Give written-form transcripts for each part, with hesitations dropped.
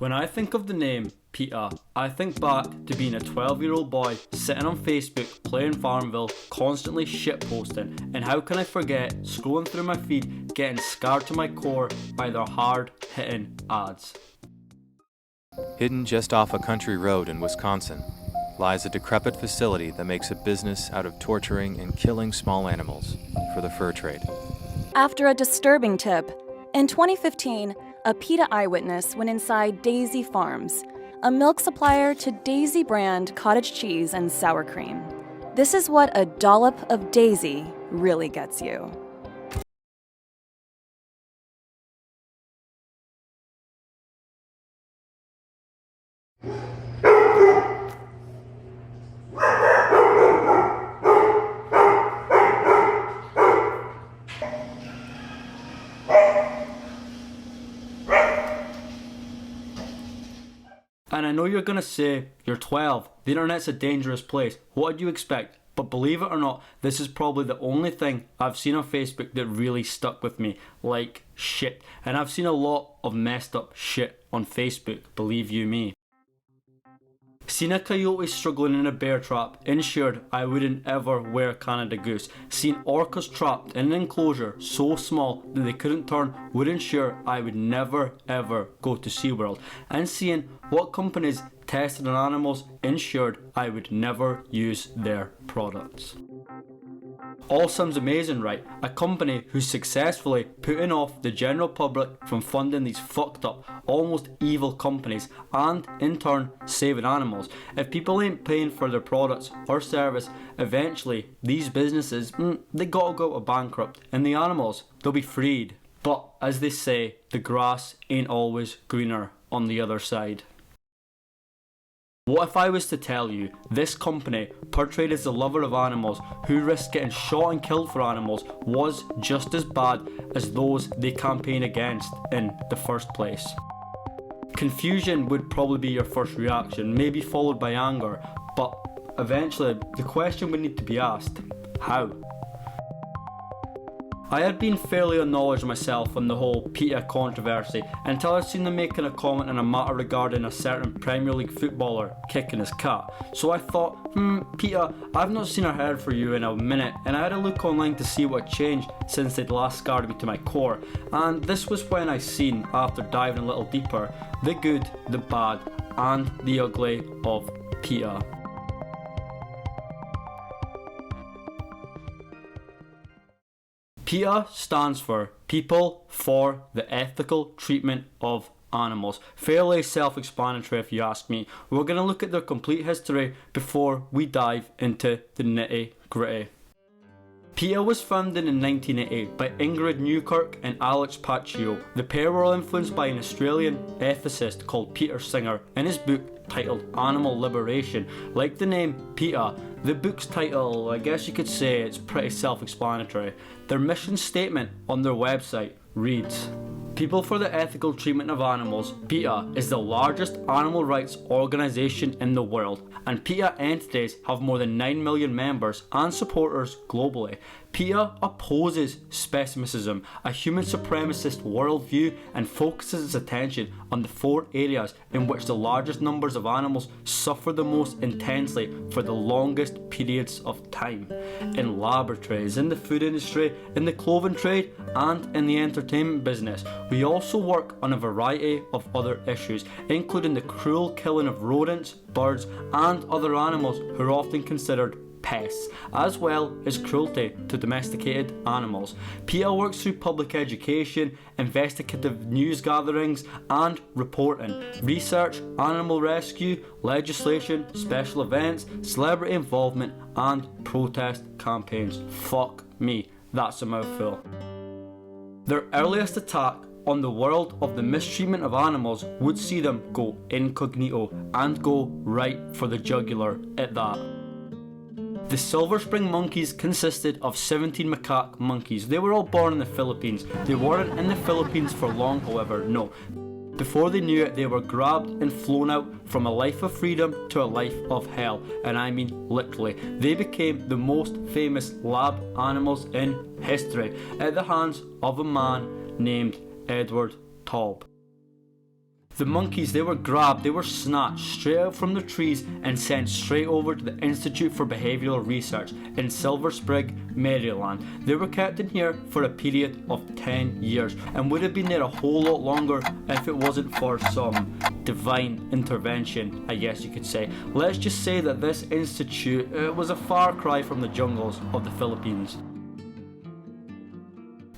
When I think of the name PETA, I think back to being a 12-year-old boy sitting on Facebook playing Farmville, constantly shitposting, and how can I forget scrolling through my feed getting scarred to my core by their hard-hitting ads. Hidden just off a country road in Wisconsin lies a decrepit facility that makes a business out of torturing and killing small animals for the fur trade. After a disturbing tip, in 2015, a PETA eyewitness went inside Daisy Farms, a milk supplier to Daisy brand cottage cheese and sour cream. This is what a dollop of Daisy really gets you. And I know you're gonna say, you're 12, the internet's a dangerous place, what did you expect? But believe it or not, this is probably the only thing I've seen on Facebook that really stuck with me, like shit. And I've seen a lot of messed up shit on Facebook, believe you me. Seen a coyote struggling in a bear trap, ensured I wouldn't ever wear Canada Goose. Seen orcas trapped in an enclosure so small that they couldn't turn, would ensure I would never ever go to SeaWorld. And seeing what companies tested on animals ensured I would never use their products. All sounds amazing, right? A company who's successfully putting off the general public from funding these fucked up, almost evil companies and in turn saving animals. If people ain't paying for their products or service, eventually these businesses, they gotta go to bankrupt and the animals, they'll be freed. But as they say, the grass ain't always greener on the other side. What if I was to tell you this company, portrayed as the lover of animals who risked getting shot and killed for animals, was just as bad as those they campaign against in the first place? Confusion would probably be your first reaction, maybe followed by anger, but eventually the question would need to be asked, how? I had been fairly unknowledgeable myself on the whole PETA controversy until I'd seen them making a comment on a matter regarding a certain Premier League footballer kicking his cat. So I thought, PETA, I've not seen or heard from you in a minute, and I had a look online to see what changed since they'd last scarred me to my core. And this was when I seen, after diving a little deeper, the good, the bad, and the ugly of PETA. PETA stands for People for the Ethical Treatment of Animals. Fairly self-explanatory if you ask me. We're going to look at their complete history before we dive into the nitty-gritty. PETA was founded in 1988 by Ingrid Newkirk and Alex Paccio. The pair were all influenced by an Australian ethicist called Peter Singer in his book titled Animal Liberation. Like the name PETA, the book's title, I guess you could say it's pretty self-explanatory. Their mission statement on their website reads, People for the Ethical Treatment of Animals, PETA is the largest animal rights organisation in the world, and PETA entities have more than 9 million members and supporters globally. PETA opposes speciesism, a human supremacist worldview, and focuses its attention on the 4 areas in which the largest numbers of animals suffer the most intensely for the longest periods of time. In laboratories, in the food industry, in the clothing trade, and in the entertainment business. We also work on a variety of other issues, including the cruel killing of rodents, birds, and other animals who are often considered pests, as well as cruelty to domesticated animals. PETA works through public education, investigative news gatherings and reporting, research, animal rescue, legislation, special events, celebrity involvement and protest campaigns. Fuck me, that's a mouthful. Their earliest attack on the world of the mistreatment of animals would see them go incognito and go right for the jugular at that. The Silver Spring monkeys consisted of 17 macaque monkeys. They were all born in the Philippines. They weren't in the Philippines for long, however, no. Before they knew it, they were grabbed and flown out from a life of freedom to a life of hell, and I mean literally. They became the most famous lab animals in history at the hands of a man named Edward Taub. The monkeys, they were grabbed, they were snatched straight out from the trees and sent straight over to the Institute for Behavioural Research in Silver Spring, Maryland. They were kept in here for a period of 10 years and would have been there a whole lot longer if it wasn't for some divine intervention, I guess you could say. Let's just say that this institute was a far cry from the jungles of the Philippines.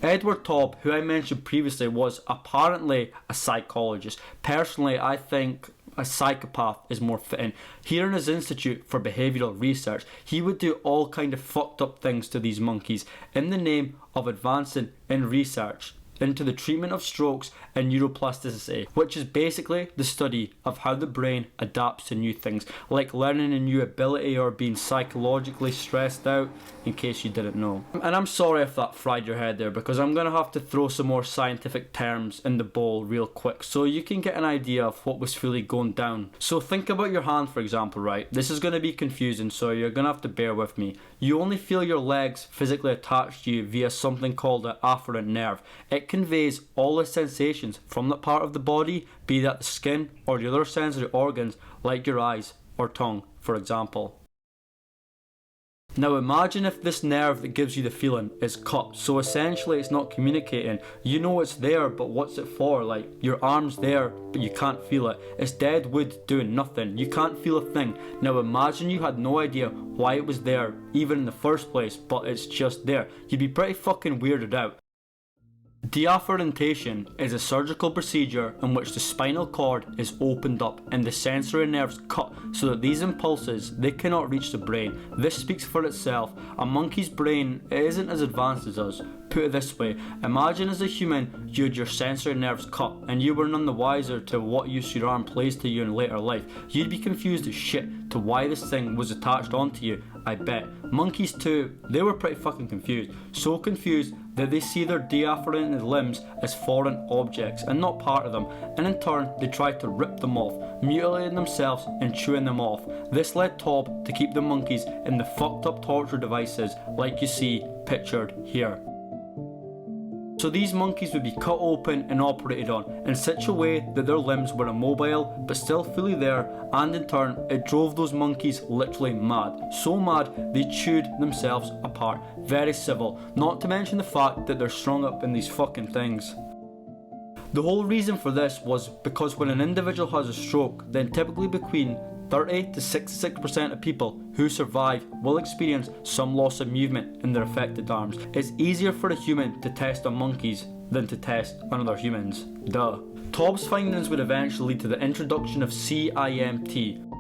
Edward Taub, who I mentioned previously, was apparently a psychologist. Personally, I think a psychopath is more fitting. Here in his Institute for Behavioural Research, he would do all kind of fucked up things to these monkeys in the name of advancing in research into the treatment of strokes and neuroplasticity, which is basically the study of how the brain adapts to new things, like learning a new ability or being psychologically stressed out, in case you didn't know. And I'm sorry if that fried your head there, because I'm going to have to throw some more scientific terms in the bowl real quick so you can get an idea of what was really going down. So think about your hand, for example, right? This is going to be confusing, so you're going to have to bear with me. You only feel your legs physically attached to you via something called the afferent nerve. It conveys all the sensations from that part of the body, be that the skin or the other sensory organs like your eyes or tongue, for example. Now imagine if this nerve that gives you the feeling is cut, so essentially it's not communicating. You know it's there, but what's it for? Like, your arm's there, but you can't feel it. It's dead wood doing nothing. You can't feel a thing. Now imagine you had no idea why it was there, even in the first place, but it's just there. You'd be pretty fucking weirded out. Deafferentation is a surgical procedure in which the spinal cord is opened up and the sensory nerves cut so that these impulses, they cannot reach the brain. This speaks for itself. A monkey's brain isn't as advanced as us. Put it this way, imagine as a human you had your sensory nerves cut and you were none the wiser to what use your arm plays to you in later life. You'd be confused as shit to why this thing was attached onto you, I bet. Monkeys too, they were pretty fucking confused. So confused that they see their deafferented limbs as foreign objects and not part of them, and in turn they try to rip them off, mutilating themselves and chewing them off. This led Taub to keep the monkeys in the fucked up torture devices like you see pictured here. So these monkeys would be cut open and operated on in such a way that their limbs were immobile but still fully there, and in turn it drove those monkeys literally mad. So mad they chewed themselves apart. Very civil, not to mention the fact that they're strung up in these fucking things. The whole reason for this was because when an individual has a stroke, then typically between 30 to 66% of people who survive will experience some loss of movement in their affected arms. It's easier for a human to test on monkeys than to test on other humans. Duh. Taub's findings would eventually lead to the introduction of CIMT.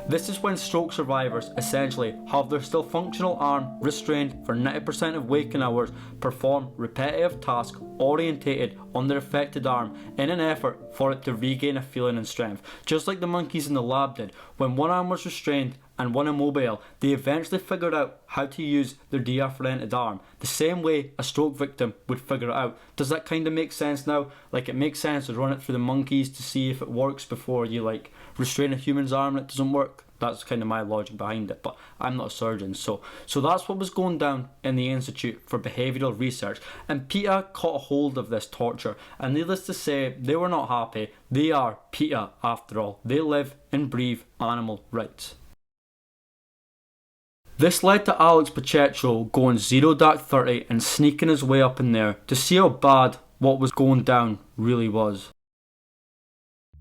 This is when stroke survivors essentially have their still functional arm restrained for 90% of waking hours, perform repetitive tasks orientated on their affected arm in an effort for it to regain a feeling and strength. Just like the monkeys in the lab did, when one arm was restrained and one immobile, they eventually figured out how to use their deafferented arm, the same way a stroke victim would figure it out. Does that kind of make sense now? Like, it makes sense to run it through the monkeys to see if it works before you like restrain a human's arm and it doesn't work. That's kind of my logic behind it, but I'm not a surgeon, so that's what was going down in the Institute for Behavioural Research, and PETA caught a hold of this torture, and needless to say, they were not happy. They are PETA after all. They live and breathe animal rights. This led to Alex Pacheco going 0-30 and sneaking his way up in there to see how bad what was going down really was.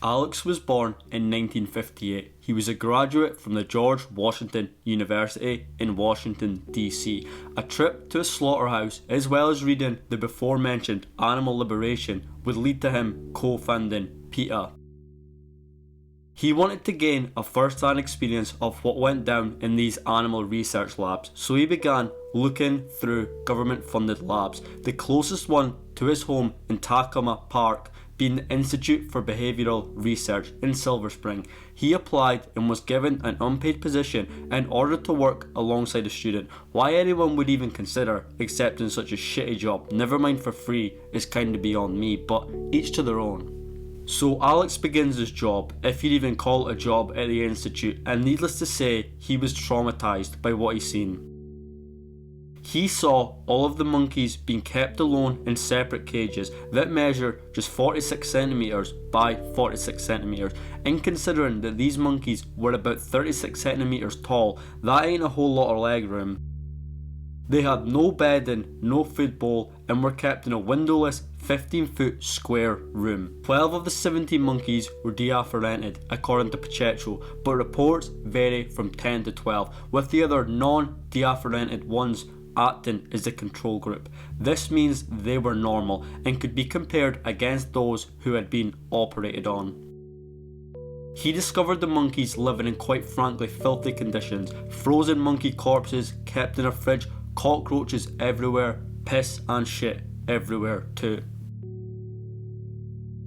Alex was born in 1958. He was a graduate from the George Washington University in Washington, D.C. A trip to a slaughterhouse, as well as reading the before mentioned Animal Liberation, would lead to him co-founding PETA. He wanted to gain a first-hand experience of what went down in these animal research labs, so he began looking through government-funded labs, the closest one to his home in Takoma Park being the Institute for Behavioural Research in Silver Spring. He applied and was given an unpaid position in order to work alongside a student. Why anyone would even consider accepting such a shitty job, never mind for free, is kinda beyond me, but each to their own. So Alex begins his job, if you'd even call it a job, at the Institute, and needless to say, he was traumatised by what he's seen. He saw all of the monkeys being kept alone in separate cages that measure just 46 centimeters by 46 centimeters. And considering that these monkeys were about 36 centimeters tall, that ain't a whole lot of leg room. They had no bedding, no food bowl, and were kept in a windowless 15-foot square room. 12 of the 17 monkeys were deafferented, according to Pacheco, but reports vary from 10 to 12, with the other non-deafferented ones acting as the control group. This means they were normal and could be compared against those who had been operated on. He discovered the monkeys living in quite frankly filthy conditions. Frozen monkey corpses kept in a fridge, cockroaches everywhere, piss and shit everywhere too.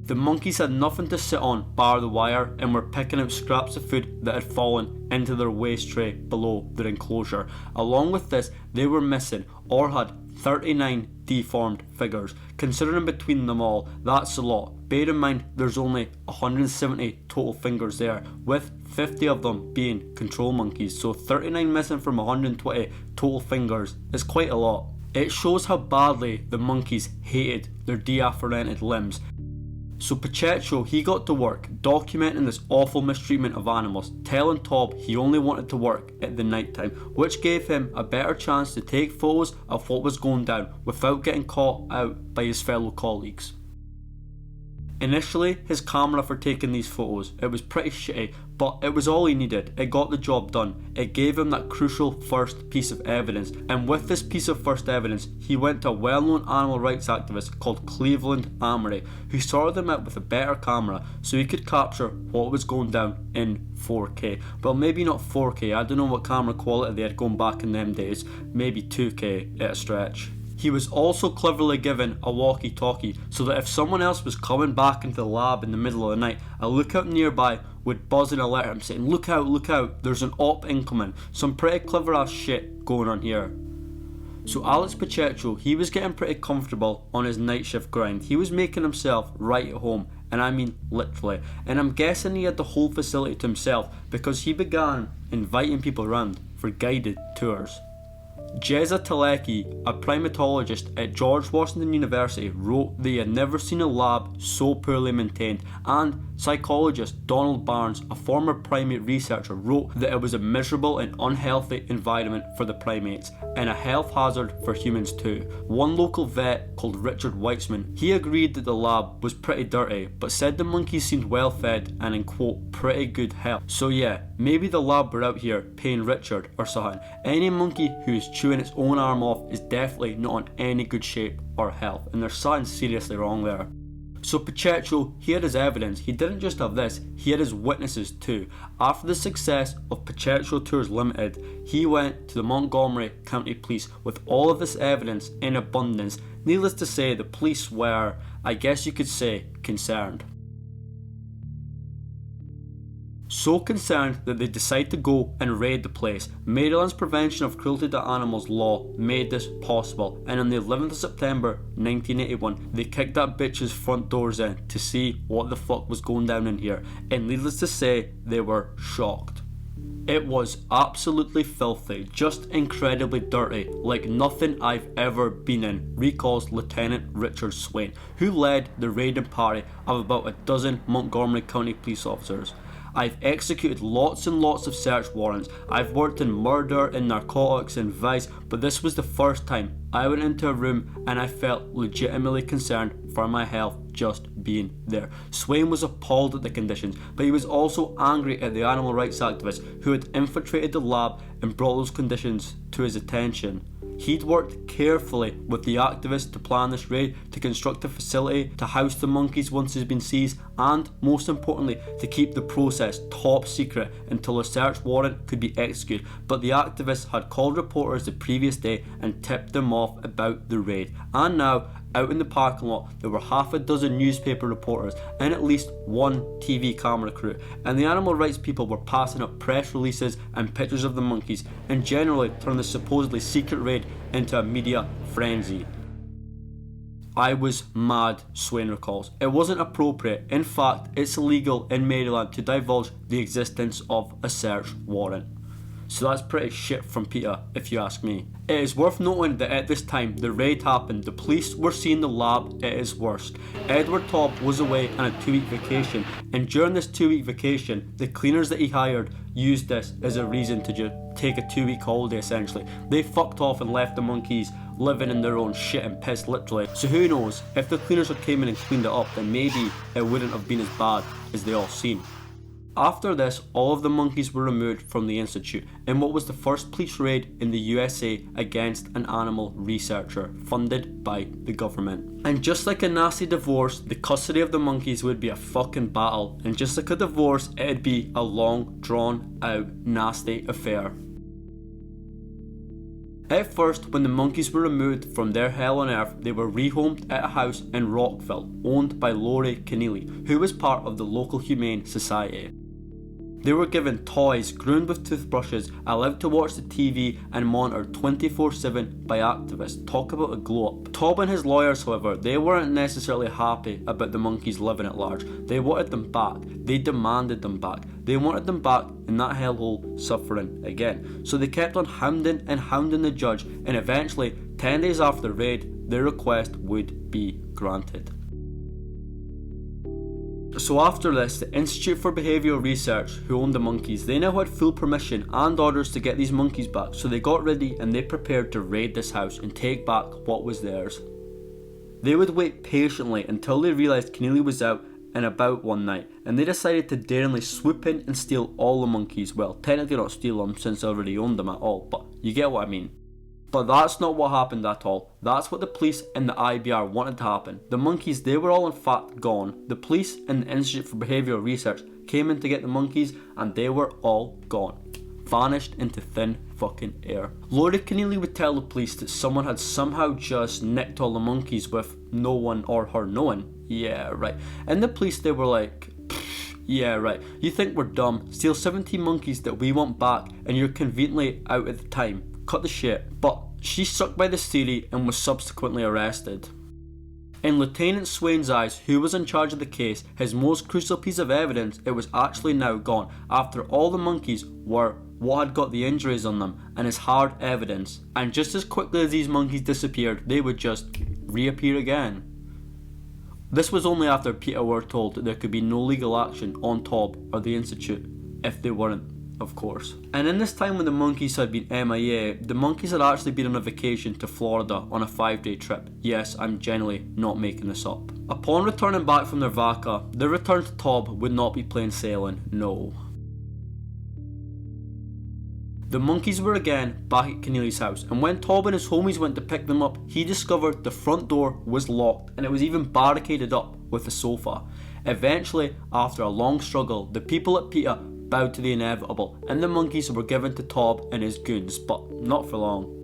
The monkeys had nothing to sit on bar the wire and were picking out scraps of food that had fallen into their waste tray below their enclosure. Along with this, they were missing or had 39 deformed figures. Considering between them all, that's a lot. Bear in mind there's only 170 total fingers there, with 50 of them being control monkeys, so 39 missing from 120 total fingers is quite a lot. It shows how badly the monkeys hated their deafferented limbs. So Pacheco, he got to work documenting this awful mistreatment of animals, telling Tob he only wanted to work at the night time, which gave him a better chance to take photos of what was going down without getting caught out by his fellow colleagues. Initially, his camera for taking these photos, it was pretty shitty, but it was all he needed. It got the job done. It gave him that crucial first piece of evidence, and with this piece of first evidence, he went to a well-known animal rights activist called Cleveland Amory, who sorted him out with a better camera so he could capture what was going down in 4K. Well, maybe not 4K, I don't know what camera quality they had going back in them days, maybe 2K at a stretch. He was also cleverly given a walkie-talkie so that if someone else was coming back into the lab in the middle of the night, a lookout nearby would buzz and alert him saying, look out, there's an op incoming. Some pretty clever ass shit going on here. So Alex Pacheco, he was getting pretty comfortable on his night shift grind. He was making himself right at home, and I mean literally. And I'm guessing he had the whole facility to himself because he began inviting people around for guided tours. Jeza Telecki, a primatologist at George Washington University, wrote that he had never seen a lab so poorly maintained, and psychologist Donald Barnes, a former primate researcher, wrote that it was a miserable and unhealthy environment for the primates, and a health hazard for humans too. One local vet called Richard Weitzman, he agreed that the lab was pretty dirty, but said the monkeys seemed well fed and in quote, pretty good health. So yeah, maybe the lab were out here paying Richard or something. Any monkey who is chewing its own arm off is definitely not in any good shape or health, and there's something seriously wrong there. So Pacheco, he had his evidence. He didn't just have this, he had his witnesses too. After the success of Pacheco Tours Limited, he went to the Montgomery County Police with all of this evidence in abundance. Needless to say, the police were, I guess you could say, concerned. So concerned that they decided to go and raid the place. Maryland's Prevention of Cruelty to Animals law made this possible, and on the 11th of September 1981 they kicked that bitch's front doors in to see what the fuck was going down in here, and needless to say, they were shocked. It was absolutely filthy, just incredibly dirty, like nothing I've ever been in, recalls Lieutenant Richard Swain, who led the raiding party of about a dozen Montgomery County police officers. I've executed lots and lots of search warrants. I've worked in murder, and narcotics, and vice, but this was the first time I went into a room and I felt legitimately concerned for my health just being there. Swain was appalled at the conditions, but he was also angry at the animal rights activists who had infiltrated the lab and brought those conditions to his attention. He'd worked carefully with the activists to plan this raid, to construct a facility to house the monkeys once it's been seized, and most importantly, to keep the process top secret until a search warrant could be executed. But the activists had called reporters the previous day and tipped them off about the raid. And now, out in the parking lot, there were half a dozen newspaper reporters and at least one TV camera crew, and the animal rights people were passing up press releases and pictures of the monkeys, and generally turned the supposedly secret raid into a media frenzy. I was mad, Swain recalls. It wasn't appropriate. In fact, it's illegal in Maryland to divulge the existence of a search warrant. so that's pretty shit from PETA if you ask me. It is worth noting that at this time the raid happened, the police were seeing the lab at its worst. Edward Taub was away on a 2-week vacation, and during this 2-week vacation the cleaners that he hired used this as a reason to just take a 2-week holiday essentially. They fucked off and left the monkeys living in their own shit and piss literally. So who knows, if the cleaners had came in and cleaned it up, then maybe it wouldn't have been as bad as they all seem. After this, all of the monkeys were removed from the institute in what was the first police raid in the USA against an animal researcher funded by the government. And just like a nasty divorce, the custody of the monkeys would be a fucking battle, and just like a divorce, it'd be a long, drawn out, nasty affair. At first, when the monkeys were removed from their hell on earth, they were rehomed at a house in Rockville owned by Lori Keneally, who was part of the local Humane Society. They were given toys groomed with toothbrushes, allowed to watch the TV and monitored 24/7 by activists. Talk about a glow up. Taub and his lawyers, however, they weren't necessarily happy about the monkeys living at large. They wanted them back. They demanded them back. They wanted them back in that hellhole suffering again. So they kept on hounding the judge, and eventually, 10 days after the raid, their request would be granted. So after this, the Institute for Behavioural Research, who owned the monkeys, they now had full permission and orders to get these monkeys back, so they got ready and they prepared to raid this house and take back what was theirs. They would wait patiently until they realised Keneally was out and about one night, and they decided to daringly swoop in and steal all the monkeys. Well, technically not steal them since they already owned them at all, but you get what I mean. But that's not what happened at all. That's what the police and the IBR wanted to happen. The monkeys, they were all in fact gone. The police and the Institute for Behavioural Research came in to get the monkeys and they were all gone. Vanished into thin fucking air. Lori Keneally would tell the police that someone had somehow just nicked all the monkeys with no one or her knowing. Yeah, right. And the police, they were like, yeah, right. You think we're dumb? Steal 17 monkeys that we want back and you're conveniently out at the time. Cut the shit. But she stuck by this theory and was subsequently arrested. In Lieutenant Swain's eyes, who was in charge of the case, his most crucial piece of evidence, it was actually now gone, after all the monkeys were what had got the injuries on them, and his hard evidence. And just as quickly as these monkeys disappeared, they would just reappear again. This was only after PETA were told that there could be no legal action on Taub or the Institute, if they weren't, of course. And in this time when the monkeys had been MIA, the monkeys had actually been on a vacation to Florida on a 5-day trip. Yes, I'm genuinely not making this up. Upon returning back from their vaca, their return to Taub would not be plain sailing, no. The monkeys were again back at Keneally's house, and when Taub and his homies went to pick them up, he discovered the front door was locked and it was even barricaded up with a sofa. Eventually, after a long struggle, the people at PETA bowed to the inevitable, and the monkeys were given to Taub and his goons, but not for long.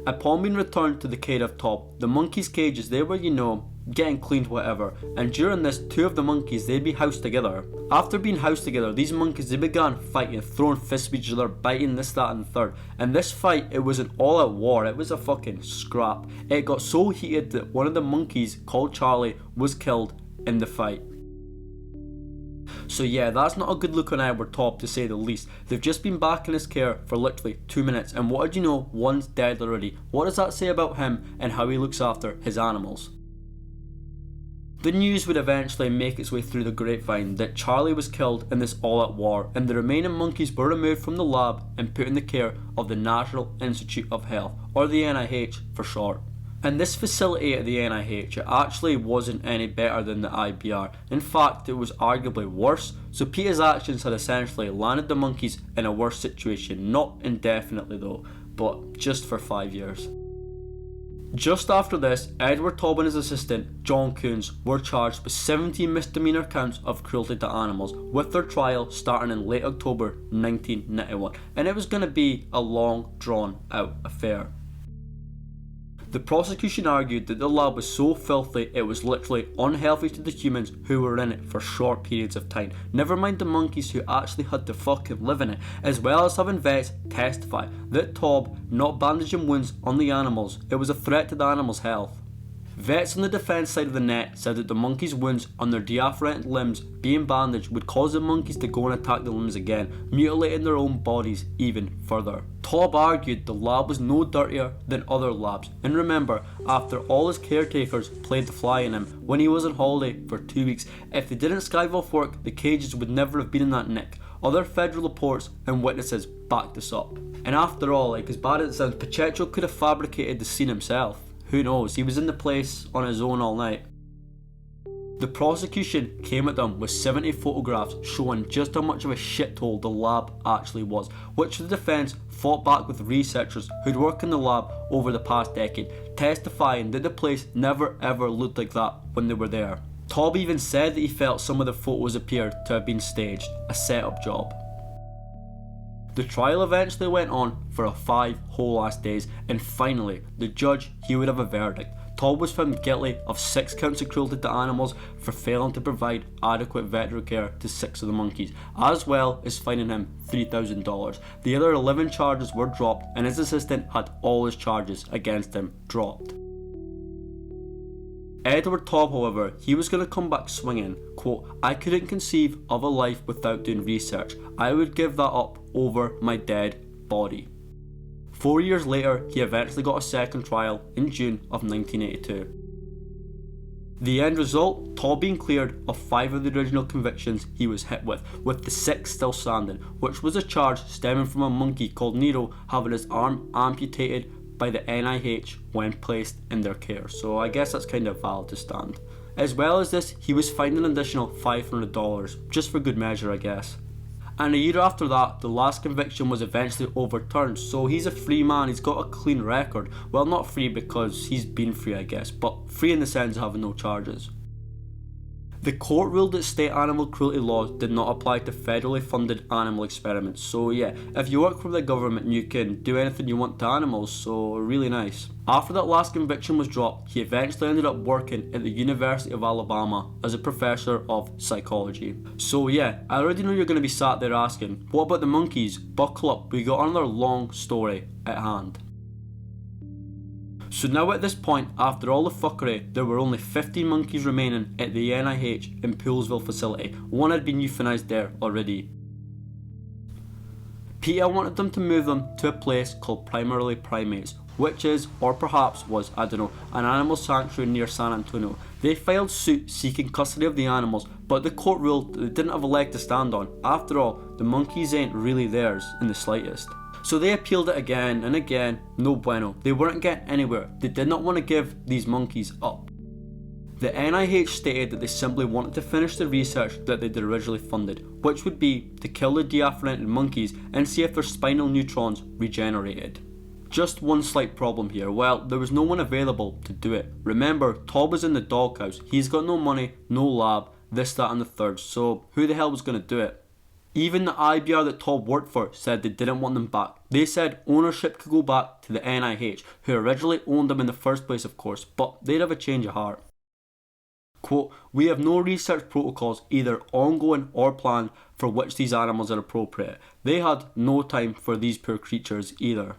Upon being returned to the care of Taub, the monkeys' cages, they were, getting cleaned, whatever, and during this, 2 of the monkeys, they'd be housed together. After being housed together, these monkeys, they began fighting, throwing fists at each other, biting this, that and the third, and this fight, it was an all-out war, it was a fucking scrap. It got so heated that one of the monkeys, called Charlie, was killed in the fight. So yeah, that's not a good look on Edward Taub, to say the least. They've just been back in his care for literally 2 minutes, and what did you know, one's dead already. What does that say about him and how he looks after his animals? The news would eventually make its way through the grapevine that Charlie was killed in this all-out war, and the remaining monkeys were removed from the lab and put in the care of the National Institute of Health, or the NIH for short. And this facility at the NIH, it actually wasn't any better than the IBR. In fact, it was arguably worse, so PETA's actions had essentially landed the monkeys in a worse situation, not indefinitely though, but just for 5 years. Just after this, Edward Taub and his assistant, John Coons, were charged with 17 misdemeanor counts of cruelty to animals, with their trial starting in late October 1991, and it was going to be a long, drawn out affair. The prosecution argued that the lab was so filthy it was literally unhealthy to the humans who were in it for short periods of time, never mind the monkeys who actually had to fucking live in it, as well as having vets testify that Taub not bandaging wounds on the animals, it was a threat to the animals' health. Vets on the defence side of the net said that the monkeys' wounds on their deafferented limbs being bandaged would cause the monkeys to go and attack the limbs again, mutilating their own bodies even further. Tobb argued the lab was no dirtier than other labs, and remember, after all his caretakers played the fly in him when he was on holiday for 2 weeks, if they didn't skive off work, the cages would never have been in that nick. Other federal reports and witnesses backed this up. And after all, as bad as it sounds, Pacheco could have fabricated the scene himself. Who knows, he was in the place on his own all night. The prosecution came at them with 70 photographs showing just how much of a shithole the lab actually was, which the defence fought back with researchers who'd worked in the lab over the past decade, testifying that the place never ever looked like that when they were there. Tobb even said that he felt some of the photos appeared to have been staged, a setup job. The trial eventually went on for 5 whole ass days, and finally, the judge, he would have a verdict. Tobb was found guilty of 6 counts of cruelty to animals for failing to provide adequate veterinary care to 6 of the monkeys, as well as fining him $3,000. The other 11 charges were dropped, and his assistant had all his charges against him dropped. Edward Tobb, however, he was going to come back swinging. Quote, "I couldn't conceive of a life without doing research. I would give that up over my dead body." 4 years later, he eventually got a second trial in June of 1982. The end result, Tobb being cleared of 5 of the original convictions he was hit with the 6th still standing, which was a charge stemming from a monkey called Nero having his arm amputated by the NIH when placed in their care, so I guess that's kind of valid to stand. As well as this, he was fined an additional $500, just for good measure I guess. And a year after that, the last conviction was eventually overturned, so he's a free man, he's got a clean record. Well, not free because he's been free I guess, but free in the sense of having no charges. The court ruled that state animal cruelty laws did not apply to federally funded animal experiments, so yeah, if you work for the government you can do anything you want to animals, so really nice. After that last conviction was dropped, he eventually ended up working at the University of Alabama as a professor of psychology. So yeah, I already know you're going to be sat there asking, what about the monkeys? Buckle up, we got another long story at hand. So now at this point, after all the fuckery, there were only 15 monkeys remaining at the NIH in Poolesville facility. One had been euthanized there already. PETA wanted them to move them to a place called Primarily Primates, which is, or perhaps was, I don't know, an animal sanctuary near San Antonio. They filed suit seeking custody of the animals, but the court ruled that they didn't have a leg to stand on. After all, the monkeys ain't really theirs in the slightest. So they appealed it again and again, no bueno. They weren't getting anywhere. They did not want to give these monkeys up. The NIH stated that they simply wanted to finish the research that they'd originally funded, which would be to kill the deafferented monkeys and see if their spinal neutrons regenerated. Just one slight problem here, well, there was no one available to do it. Remember, Tobb was in the doghouse, he's got no money, no lab, this, that and the third, so who the hell was going to do it? Even the IBR that Tobb worked for said they didn't want them back. They said ownership could go back to the NIH, who originally owned them in the first place of course, but they'd have a change of heart. Quote, "We have no research protocols either ongoing or planned for which these animals are appropriate." They had no time for these poor creatures either.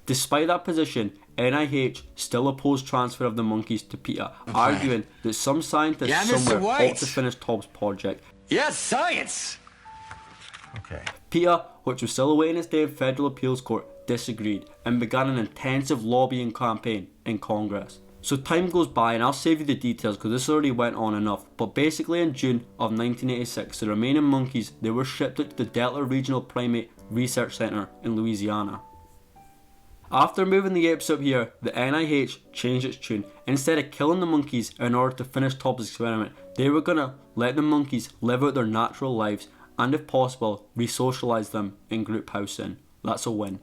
Despite that position, NIH still opposed transfer of the monkeys to PETA, arguing that some scientists somewhere ought to finish Tobb's project. Yes, science! Okay. PETA, which was still awaiting its day in federal appeals court, disagreed and began an intensive lobbying campaign in Congress. So time goes by and I'll save you the details because this already went on enough, but basically in June of 1986 the remaining monkeys, they were shipped out to the Delta Regional Primate Research Center in Louisiana. After moving the apes up here, the NIH changed its tune. Instead of killing the monkeys in order to finish Tobb's experiment, they were going to let the monkeys live out their natural lives and if possible, re-socialise them in group housing. That's a win.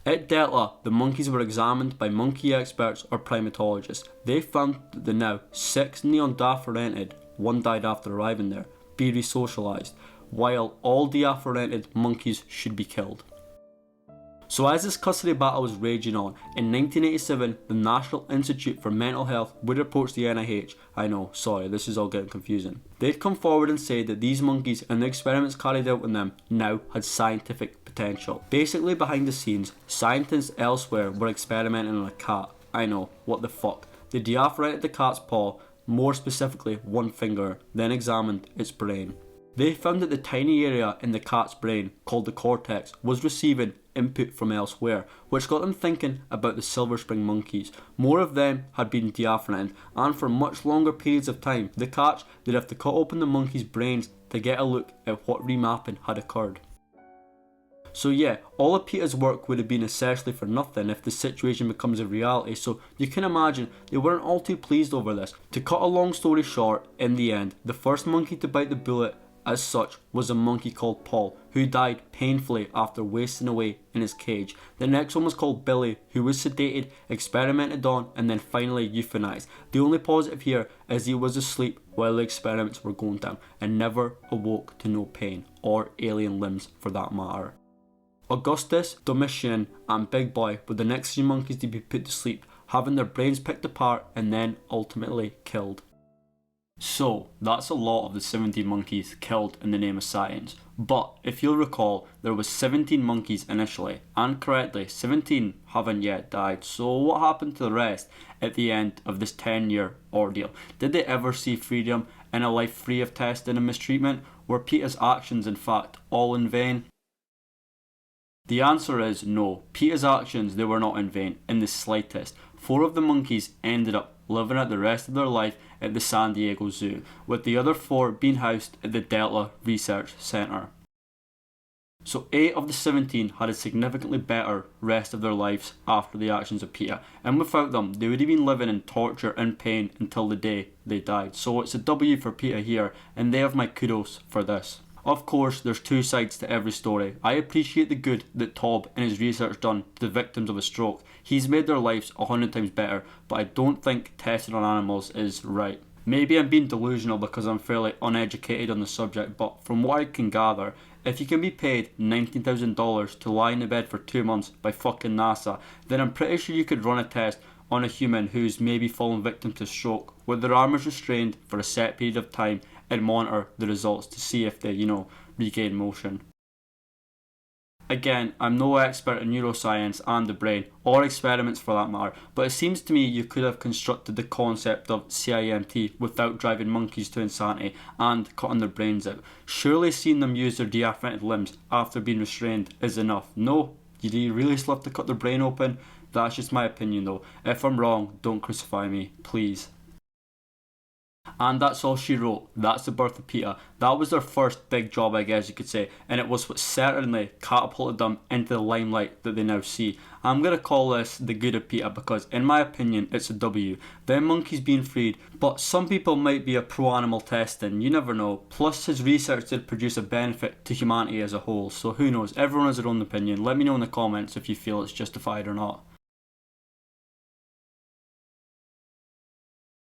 At Delta, the monkeys were examined by monkey experts or primatologists. They found that the now 6 neon-deafferented, one died after arriving there, be re-socialised, while all deafferented monkeys should be killed. So as this custody battle was raging on, in 1987 the National Institute for Mental Health would approach the NIH. I know, sorry, this is all getting confusing. They'd come forward and say that these monkeys and the experiments carried out on them now had scientific potential. Basically behind the scenes, scientists elsewhere were experimenting on a cat. I know, what the fuck. They diaphoreted the cat's paw, more specifically one finger, then examined its brain. They found that the tiny area in the cat's brain, called the cortex, was receiving input from elsewhere, which got them thinking about the silver spring monkeys. More of them had been diaphoreted, and for much longer periods of time. The catch, they'd have to cut open the monkeys' brains to get a look at what remapping had occurred. So yeah, all of PETA's work would have been essentially for nothing if the situation becomes a reality, so you can imagine they weren't all too pleased over this. To cut a long story short, in the end, the first monkey to bite the bullet as such was a monkey called Paul, who died painfully after wasting away in his cage. The next one was called Billy, who was sedated, experimented on, and then finally euthanized. The only positive here is he was asleep while the experiments were going down, and never awoke to no pain, or alien limbs for that matter. Augustus, Domitian, and Big Boy were the next 3 monkeys to be put to sleep, having their brains picked apart and then ultimately killed. So, that's a lot of the 17 monkeys killed in the name of science. But, if you'll recall, there was 17 monkeys initially, and correctly, 17 haven't yet died. So what happened to the rest at the end of this 10-year ordeal? Did they ever see freedom in a life free of testing and mistreatment? Were PETA's actions in fact all in vain? The answer is no. PETA's actions, they were not in vain, in the slightest. 4 of the monkeys ended up living out the rest of their life at the San Diego Zoo, with the other 4 being housed at the Delta Research Center. So 8 of the 17 had a significantly better rest of their lives after the actions of PETA, and without them they would have been living in torture and pain until the day they died. So it's a W for PETA here, and they have my kudos for this. Of course, there's 2 sides to every story. I appreciate the good that Tob and his research done to the victims of a stroke. He's made their lives 100 times better, but I don't think testing on animals is right. Maybe I'm being delusional because I'm fairly uneducated on the subject, but from what I can gather, if you can be paid $19,000 to lie in the bed for 2 months by fucking NASA, then I'm pretty sure you could run a test on a human who's maybe fallen victim to stroke, with their arm is restrained for a set period of time, and monitor the results to see if they, regain motion. Again, I'm no expert in neuroscience and the brain, or experiments for that matter, but it seems to me you could have constructed the concept of CIMT without driving monkeys to insanity and cutting their brains out. Surely seeing them use their diaphoreted limbs after being restrained is enough. No? Do you really still have to cut their brain open? That's just my opinion though. If I'm wrong, don't crucify me, please. And that's all she wrote. That's the birth of PETA. That was their first big job, I guess you could say, and it was what certainly catapulted them into the limelight that they now see. I'm going to call this the good of PETA because, in my opinion, it's a W. Them monkeys being freed, but some people might be a pro-animal testing, you never know. Plus, his research did produce a benefit to humanity as a whole, so who knows, everyone has their own opinion. Let me know in the comments if you feel it's justified or not.